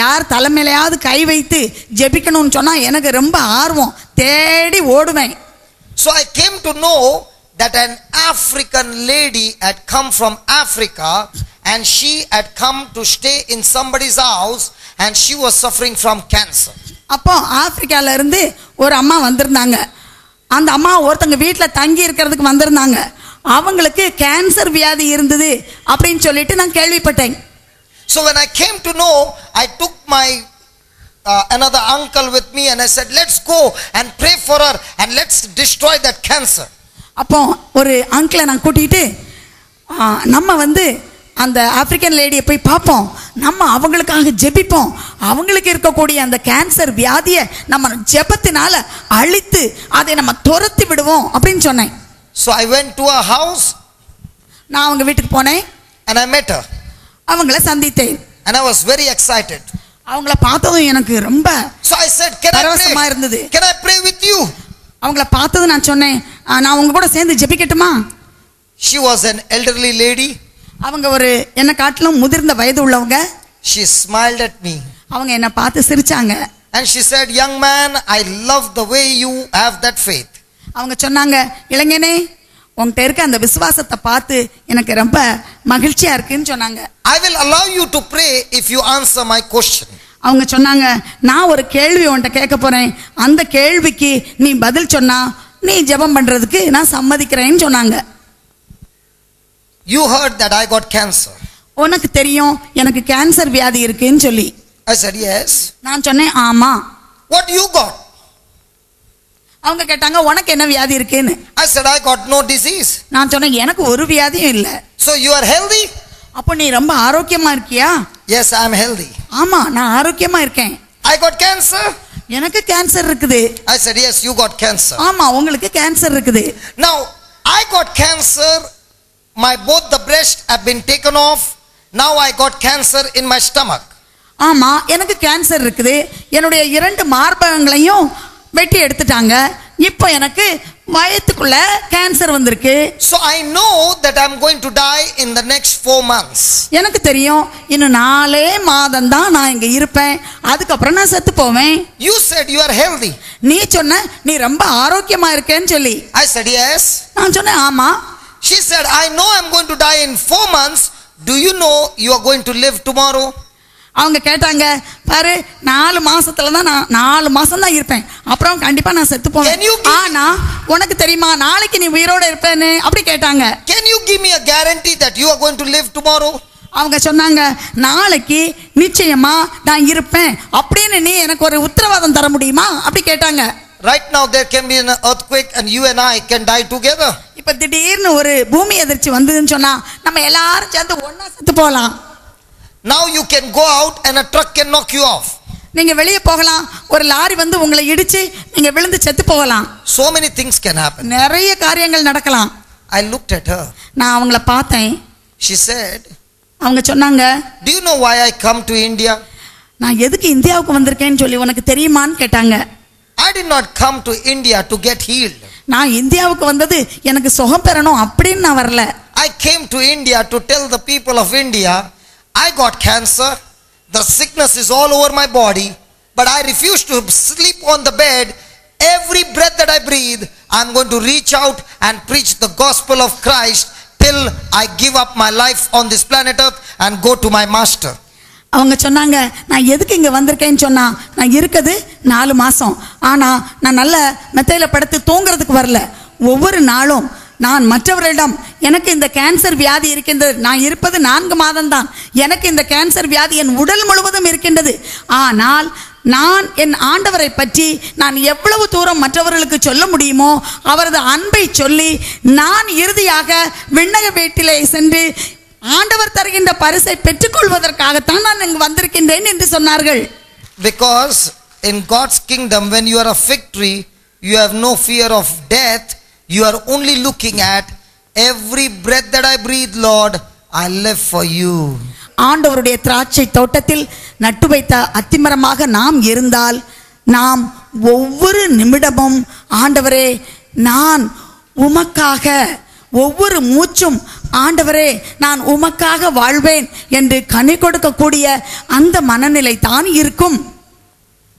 யார் தலைமையிலையாவது கை வைத்து ஜெபிக்கணும்னு சொன்னா எனக்கு ரொம்ப ஆர்வம், தேடி ஓடுவேன். So I came to know that an African lady had come from Africa and she had come to stay in somebody's house and she was suffering from cancer. அப்போ ஆப்பிரிக்கால இருந்து ஒரு அம்மா வந்திருந்தாங்க. அந்த அம்மா ஒருத்தங்க வீட்டில் தங்கி இருக்கிறதுக்கு வந்திருந்தாங்க. அவங்களுக்கு கேன்சர் வியாதி இருந்தது அப்படின்னு சொல்லிட்டு நான் கேள்விப்பட்டேன். So when I came to know, I took my another uncle with me and I said, let's go and pray for her and let's destroy that cancer. அப்போ ஒரு அங்கிளை நான் கூட்டிட்டு நம்ம வந்து அந்த ஆப்பிரிக்கன் லேடியை போய் பார்ப்போம், நம்ம அவங்களுக்காக ஜெபிப்போம், அவங்களுக்கு இருக்கக்கூடிய அந்த கேன்சர் வியாதியை நம்ம ஜெபத்தினால அழித்து அதை நம்ம துரத்தி விடுவோம் அப்படின்னு சொன்னேன். So I went to her house. நான் அவங்க வீட்டுக்கு போனேன். And I met her. அவங்கள சந்தித்தேன். And I was very excited. அவங்கள பார்த்ததும் எனக்கு ரொம்ப So I said, பரவசமா இருந்தது. Can I pray with you? அவங்கள பார்த்தது நான் சொன்னேன், நான் உங்க கூட சேர்ந்து ஜெபிக்கட்டுமா? She was an elderly lady. அவங்க ஒரு என்ன காட்டிலும் முதிர்ந்த வயது உள்ளவங்க. She smiled at me. அவங்க என்ன பார்த்து சிரிச்சாங்க. And she said, young man, I love the way you have that faith. அவங்க சொன்னாங்க, இளைஞனே, உங்ககிட்ட இருக்க அந்த விசுவாசத்தை பார்த்து எனக்கு ரொம்ப மகிழ்ச்சியா இருக்குன்னு சொன்னாங்க. I will allow you to pray if you answer my question. அவங்க சொன்னாங்க, நான் ஒரு கேள்வி உன்கிட்ட கேட்க போறேன், அந்த கேள்விக்கு நீ பதில் சொன்னா நீ ஜெபம் பண்றதுக்கு நான் சம்மதிக்கிறேன்னு சொன்னாங்க. You heard that I got cancer. உனக்கு தெரியும் எனக்கு கேன்சர் வியாதி இருக்குன்னு சொல்லி. I said, yes. நான் சொன்னேன், ஆமா. What you got? அவங்க கேட்டாங்க, உனக்கு என்ன வியாதி இருக்குன்னு. I said, I got no disease. நான் சொன்னேன், எனக்கு ஒரு வியாதியும் இல்லை. So you are healthy? அப்போ நீ ரொம்ப ஆரோக்கியமா இருக்கியா? Yes, I am healthy. ஆமா, நான் ஆரோக்கியமா இருக்கேன். I got cancer? எனக்கு கேன்சர் இருக்குது. I said, yes, you got cancer. ஆமா, உங்களுக்கு கேன்சர் இருக்குது. Now, I got cancer. Both the breast have been taken off. Now I got cancer in my stomach. ஆமா, எனக்கு கேன்சர் இருக்குது. என்னுடைய 2 மார்பகங்களையும் வெட்டி எடுத்துட்டாங்க. இப்போ எனக்கு வயித்துக்குள்ள கேன்சர் வந்திருக்கு. So I know that I'm going to die in the next 4 months. எனக்கு தெரியும் இன்னும் 4 மாதம் தான் நான் இங்க இருப்பேன், அதுக்கப்புறம் நான் செத்து போவேன். You said you are healthy. நீ சொன்ன நீ ரொம்ப ஆரோக்கியமா இருக்கேன்னு சொல்லி. I said, yes. நான் சொன்னேன், ஆமா. She said, I know I'm going to die in 4 months. Do you know you are going to live tomorrow? அவங்க கேட்டாங்க, பாரு 4 மாசத்துல தான் நான் 4 மாசம் தான் இருப்பேன், அப்புறம் கண்டிப்பா நான் செத்து போவேன். ஆனா உனக்கு தெரியுமா நாளைக்கு நீ உயிரோட இருப்பேன்னு அப்படி கேட்டாங்க. Can you give me a guarantee that you are going to live tomorrow? அவங்க சொன்னாங்க, நாளைக்கு நிச்சயமா நான் இருப்பேன் அப்படின்னு நீ எனக்கு ஒரு உத்தரவாதம் தர முடியுமா அப்படி கேட்டாங்க. Right now there can be an earthquake and you and I can die together. இப்ப திடீர்னு ஒரு பூமி எதிர்ச்சி வந்ததுன்னு சொன்னா நம்ம எல்லாரும் சேர்ந்து ஒண்ணா செத்து போகலாம். Now you can go out and a truck can knock you off. நீங்க வெளியே போகலாம், ஒரு லாரி வந்து உங்களை இடிச்சு நீங்க விழுந்து செத்து போகலாம். So many things can happen. நிறைய காரியங்கள் நடக்கலாம். I looked at her. நான் அவங்கள பார்த்தேன். She said, அவங்க சொன்னாங்க, do you know why I come to India? நான் எதுக்கு இந்தியாவுக்கு வந்திருக்கேன்னு சொல்லி உனக்கு தெரியுமான்னு கேட்டாங்க. I did not come to India to get healed. நான் இந்தியாவுக்கு வந்தது எனக்கு சுகம் பெறணும் அப்படின்னு நான் வரல. I came to India to tell the people of India, I got cancer. The sickness is all over my body, but I refuse to sleep on the bed. Every breath that I breathe, I'm going to reach out and preach the gospel of Christ till I give up my life on this planet earth and go to my master. அவங்க சொன்னாங்க, நான் எதுக்கு இங்கே வந்திருக்கேன்னு சொன்னா, நான் இருக்குது 4 மாதம், ஆனால் நான் நல்ல மெத்தையில் படுத்து தூங்குறதுக்கு வரல. ஒவ்வொரு நாளும் நான் மற்றவரிடம் எனக்கு இந்த கேன்சர் வியாதி இருக்கின்றது, நான் இருப்பது 4 மாதம்தான், எனக்கு இந்த கேன்சர் வியாதி என் உடல் முழுவதும் இருக்கின்றது, ஆனால் நான் என் ஆண்டவரை பற்றி நான் எவ்வளவு தூரம் மற்றவர்களுக்கு சொல்ல முடியுமோ அவரது அன்பை சொல்லி நான் இறுதியாக விண்ணக வீட்டிலே சென்று ஆண்டவர் தருகின்ற பரிசை பெற்றுக்கொள்வதற்காகத்தான் நான் இங்கு வந்திருக்கின்றேன் என்று சொன்னார்கள். Because in God's kingdom, when you are a fig tree, you have no fear of death. You are only looking at every breath that I breathe, Lord, I live for you. ஆண்டவருடைய திராட்சை தோட்டத்தில் நட்டு வைத்த அத்திமரமாக நாம் இருந்தால் நாம் ஒவ்வொரு நிமிடமும் ஆண்டவரே நான் உமக்காக, ஒவ்வொரு மூச்சும் ஆண்டவரே நான் உமக்காக வாழ்வேன் என்று கனி கொடுக்கக்கூடிய அந்த மனநிலை தான் இருக்கும்.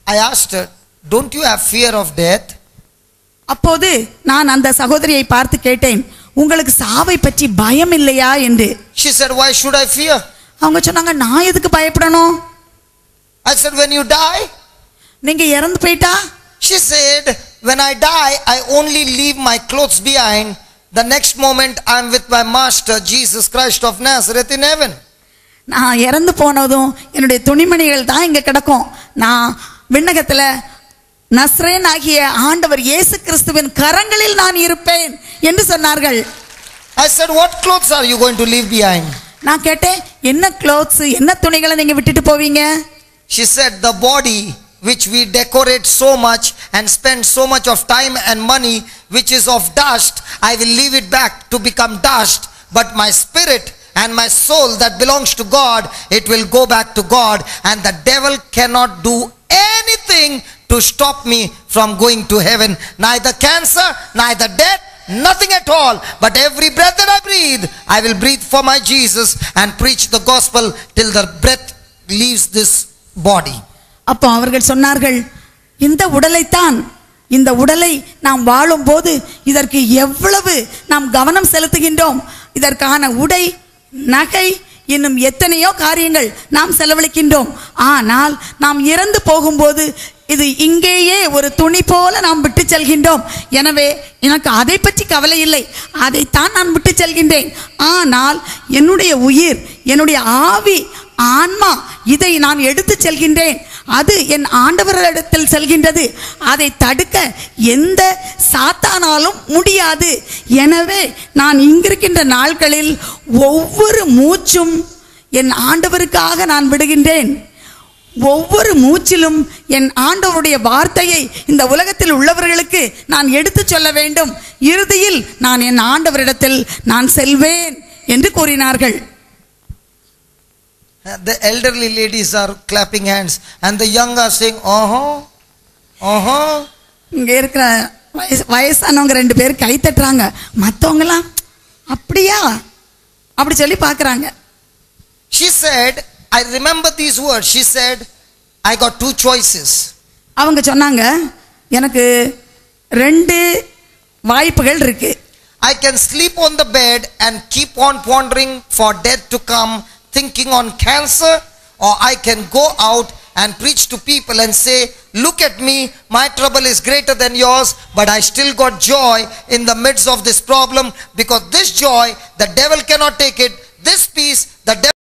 I asked her, don't you have fear of death? அப்போது நான் அந்த சகோதரியை பார்த்து கேட்டேன், உங்களுக்கு சாவை பற்றி பயம் இல்லையா என்று. She said, why should I fear? அவங்க சொன்னாங்க, நான் எதுக்கு பயப்படணும்? I said, when you die? நீங்க இறந்து போயிட்டா? She said, when I die, I only leave my clothes behind. The next moment I am with my master Jesus Christ of Nazareth in heaven. நான் இறந்து போனதும் என்னுடைய துணிமணிகள் தான் இங்க கிடக்கும், நான் விண்ணகத்துல நஸ்ரேன் ஆகிய ஆண்டவர் இயேசு கிறிஸ்துவின் கரங்களில் நான் இருப்பேன் என்று சொன்னார்கள். I said, what clothes are you going to leave behind? நான் கேட்டேன், என்ன க்ளோத்ஸ், என்ன துணிகளை நீங்க விட்டுட்டு போவீங்க? She said, the body which we decorate so much and spend so much of time and money, which is of dust, I will leave it back to become dust, but my spirit and my soul that belongs to God, it will go back to God, and the devil cannot do anything to stop me from going to heaven. Neither cancer, neither death, nothing at all. But every breath that I breathe, I will breathe for my Jesus and preach the gospel till the breath leaves this body. அப்போ அவர்கள் சொன்னார்கள், இந்த உடலை நாம் வாழும்போது இதற்கு எவ்வளவு நாம் கவனம் செலுத்துகின்றோம், இதற்கான உடை, நகை, இன்னும் எத்தனையோ காரியங்கள் நாம் செலவழிக்கின்றோம். ஆனால் நாம் இறந்து போகும்போது இது இங்கேயே ஒரு துணி போல நாம் விட்டு செல்கின்றோம். எனவே எனக்கு அதை பற்றி கவலை இல்லை, அதைத்தான் நான் விட்டு செல்கின்றேன். ஆனால் என்னுடைய உயிர், என்னுடைய ஆவி, ஆன்மா, இதை நான் எடுத்து செல்கின்றேன். அது என் ஆண்டவரிடத்தில் செல்கின்றது. அதை தடுக்க எந்த சாத்தானாலும் முடியாது. எனவே நான் இங்கிருக்கின்ற நாட்களில் ஒவ்வொரு மூச்சும் என் ஆண்டவருக்காக நான் விடுகின்றேன். ஒவ்வொரு மூச்சிலும் என் ஆண்டவருடைய வார்த்தையை இந்த உலகத்தில் உள்ளவர்களுக்கு நான் எடுத்து சொல்ல வேண்டும். இறுதியில் நான் என் ஆண்டவரிடத்தில் நான் செல்வேன் என்று கூறினார்கள். The elderly ladies are clapping hands and the young are saying, இங்க இருக்கிற வயசானவங்க 2 பேர் கை தட்டுறாங்க, மற்றவங்களாம் அப்படியா அப்படி சொல்லி பார்க்கறாங்க. She said, I remember these words. She said, I got 2 choices. அவங்க சொன்னாங்க, எனக்கு 2 வாய்ப்புகள் இருக்கு. I can sleep on the bed and keep on pondering for death to come, thinking on cancer, or I can go out and preach to people and say, look at me, my trouble is greater than yours, but I still got joy in the midst of this problem, because this joy the devil cannot take it, this peace the devil